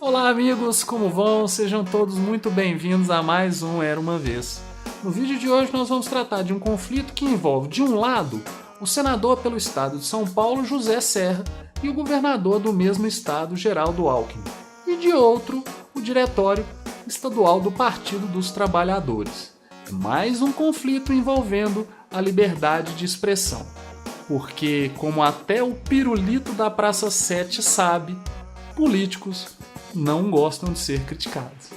Olá amigos, como vão? Sejam todos muito bem-vindos a mais um Era Uma Vez. No vídeo de hoje nós vamos tratar de um conflito que envolve, de um lado, o senador pelo estado de São Paulo, José Serra, e o governador do mesmo estado, Geraldo Alckmin, e de outro, o diretório estadual do Partido dos Trabalhadores. Mais um conflito envolvendo a liberdade de expressão. Porque, como até o pirulito da Praça 7 sabe, políticos não gostam de ser criticados.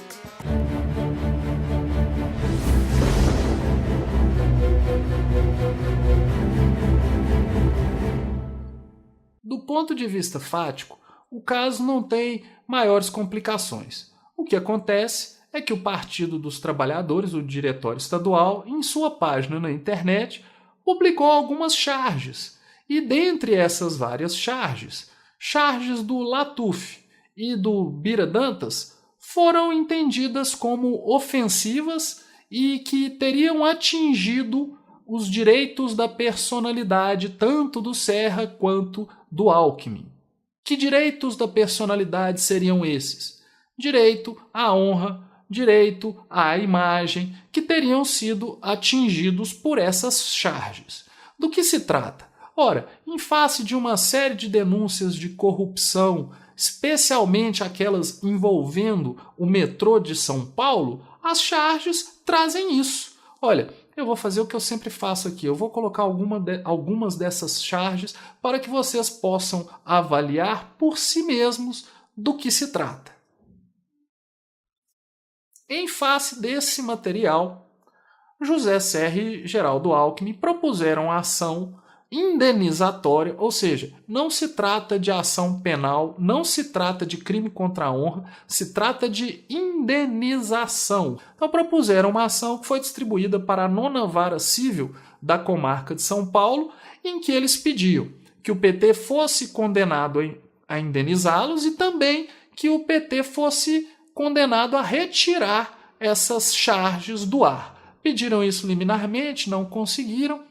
Do ponto de vista fático, o caso não tem maiores complicações. O que acontece é que o Partido dos Trabalhadores, o Diretório Estadual, em sua página na internet, publicou algumas charges. E dentre essas várias charges do Latuf e do Bira Dantas foram entendidas como ofensivas e que teriam atingido os direitos da personalidade tanto do Serra quanto do Alckmin. Que direitos da personalidade seriam esses? Direito à honra, direito à imagem, que teriam sido atingidos por essas charges. Do que se trata? Ora, em face de uma série de denúncias de corrupção, especialmente aquelas envolvendo o metrô de São Paulo, as charges trazem isso. Olha, eu vou fazer o que eu sempre faço aqui, eu vou colocar algumas dessas charges para que vocês possam avaliar por si mesmos do que se trata. Em face desse material, José Serra e Geraldo Alckmin propuseram a ação indenizatória, ou seja, não se trata de ação penal, não se trata de crime contra a honra, se trata de indenização. Então propuseram uma ação que foi distribuída para a 9ª Vara Civil da Comarca de São Paulo, em que eles pediam que o PT fosse condenado a indenizá-los e também que o PT fosse condenado a retirar essas charges do ar. Pediram isso liminarmente, não conseguiram.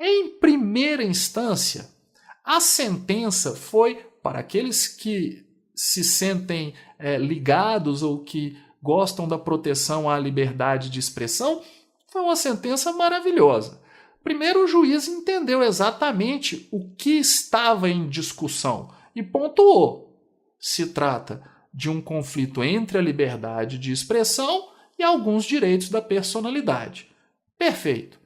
Em primeira instância, a sentença foi, para aqueles que se sentem ligados ou que gostam da proteção à liberdade de expressão, foi uma sentença maravilhosa. Primeiro, o juiz entendeu exatamente o que estava em discussão e pontuou. Se trata de um conflito entre a liberdade de expressão e alguns direitos da personalidade. Perfeito.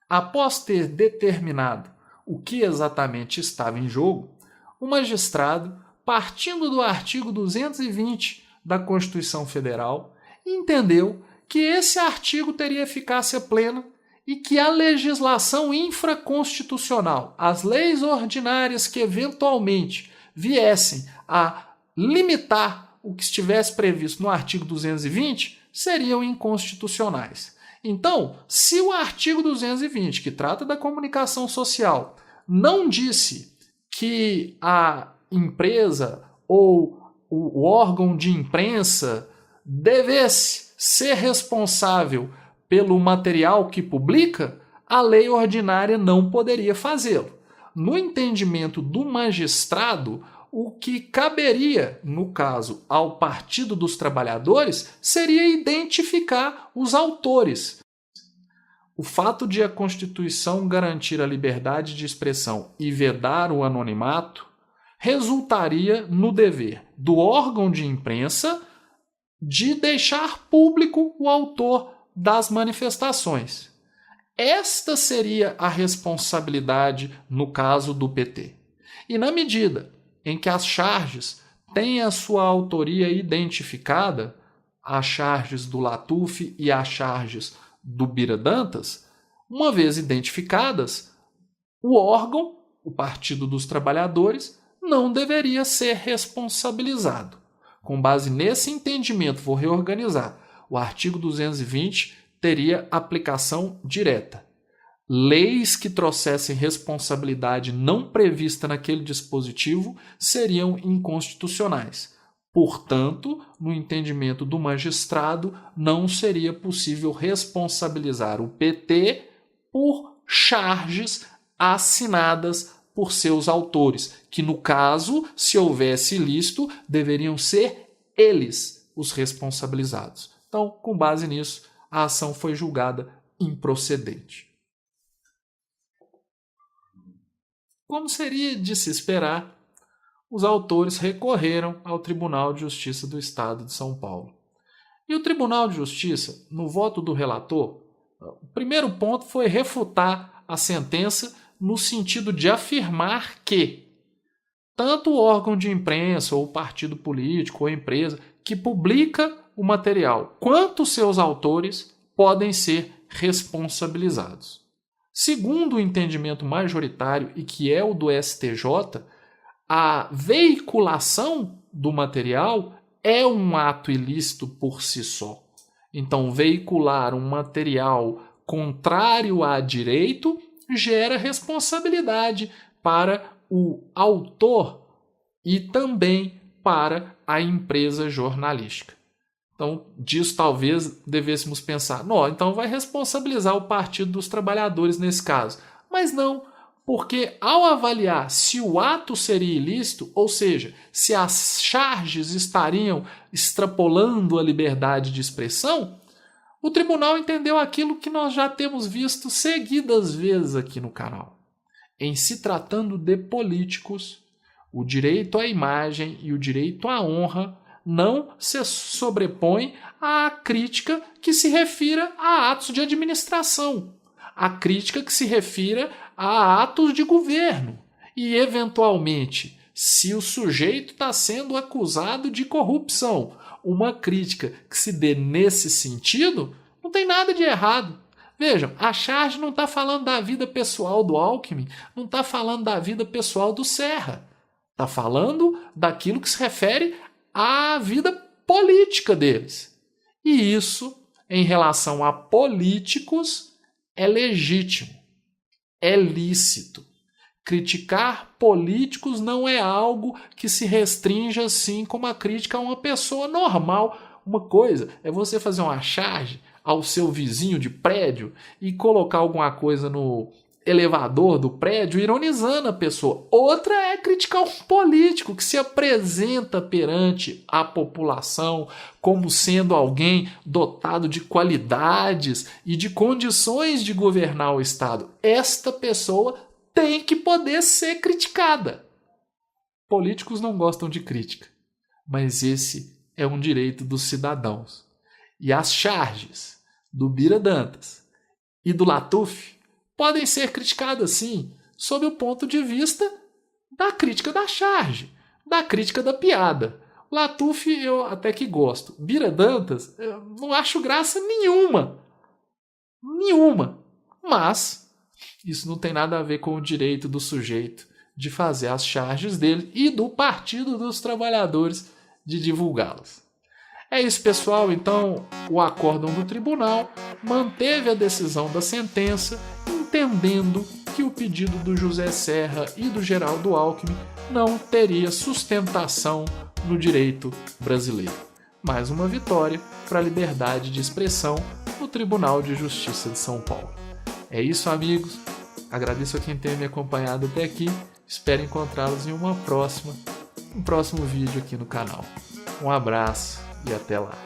Após ter determinado o que exatamente estava em jogo, o magistrado, partindo do artigo 220 da Constituição Federal, entendeu que esse artigo teria eficácia plena e que a legislação infraconstitucional, as leis ordinárias que eventualmente viessem a limitar o que estivesse previsto no artigo 220, seriam inconstitucionais. Então, se o artigo 220, que trata da comunicação social, não disse que a empresa ou o órgão de imprensa devesse ser responsável pelo material que publica, a lei ordinária não poderia fazê-lo. No entendimento do magistrado, o que caberia, no caso, ao Partido dos Trabalhadores, seria identificar os autores. O fato de a Constituição garantir a liberdade de expressão e vedar o anonimato resultaria no dever do órgão de imprensa de deixar público o autor das manifestações. Esta seria a responsabilidade no caso do PT. E na medida em que as charges têm a sua autoria identificada, as charges do Latuf e as charges do Bira Dantas, uma vez identificadas, o órgão, o Partido dos Trabalhadores, não deveria ser responsabilizado. Com base nesse entendimento, vou reorganizar. O artigo 220 teria aplicação direta. Leis que trouxessem responsabilidade não prevista naquele dispositivo seriam inconstitucionais. Portanto, no entendimento do magistrado, não seria possível responsabilizar o PT por charges assinadas por seus autores, que no caso, se houvesse ilícito, deveriam ser eles os responsabilizados. Então, com base nisso, a ação foi julgada improcedente. Como seria de se esperar, os autores recorreram ao Tribunal de Justiça do Estado de São Paulo. E o Tribunal de Justiça, no voto do relator, o primeiro ponto foi refutar a sentença no sentido de afirmar que tanto o órgão de imprensa, ou partido político, ou empresa que publica o material, quanto seus autores podem ser responsabilizados. Segundo o entendimento majoritário, e que é o do STJ, a veiculação do material é um ato ilícito por si só. Então, veicular um material contrário a direito gera responsabilidade para o autor e também para a empresa jornalística. Então, disso talvez devêssemos pensar, não, então vai responsabilizar o Partido dos Trabalhadores nesse caso. Mas não, porque ao avaliar se o ato seria ilícito, ou seja, se as charges estariam extrapolando a liberdade de expressão, o tribunal entendeu aquilo que nós já temos visto seguidas vezes aqui no canal. Em se tratando de políticos, o direito à imagem e o direito à honra não se sobrepõe à crítica que se refira a atos de administração, a crítica que se refira a atos de governo e, eventualmente, se o sujeito está sendo acusado de corrupção, uma crítica que se dê nesse sentido, não tem nada de errado. Vejam, a charge não está falando da vida pessoal do Alckmin, não está falando da vida pessoal do Serra, está falando daquilo que se refere à vida política deles. E isso, em relação a políticos, é legítimo, é lícito. Criticar políticos não é algo que se restringe assim como a crítica a uma pessoa normal. Uma coisa é você fazer uma charge ao seu vizinho de prédio e colocar alguma coisa no elevador do prédio ironizando a pessoa. Outra é criticar um político que se apresenta perante a população como sendo alguém dotado de qualidades e de condições de governar o Estado. Esta pessoa tem que poder ser criticada. Políticos não gostam de crítica, mas esse é um direito dos cidadãos. E as charges do Bira Dantas e do Latuf podem ser criticadas, sim, sob o ponto de vista da crítica da charge, da crítica da piada. Latuf eu até que gosto. Bira Dantas eu não acho graça nenhuma. Nenhuma. Mas isso não tem nada a ver com o direito do sujeito de fazer as charges dele e do Partido dos Trabalhadores de divulgá-las. É isso, pessoal. Então, o acórdão do tribunal manteve a decisão da sentença, entendendo que o pedido do José Serra e do Geraldo Alckmin não teria sustentação no direito brasileiro. Mais uma vitória para a liberdade de expressão no Tribunal de Justiça de São Paulo. É isso, amigos. Agradeço a quem tem me acompanhado até aqui. Espero encontrá-los em um próximo vídeo aqui no canal. Um abraço e até lá.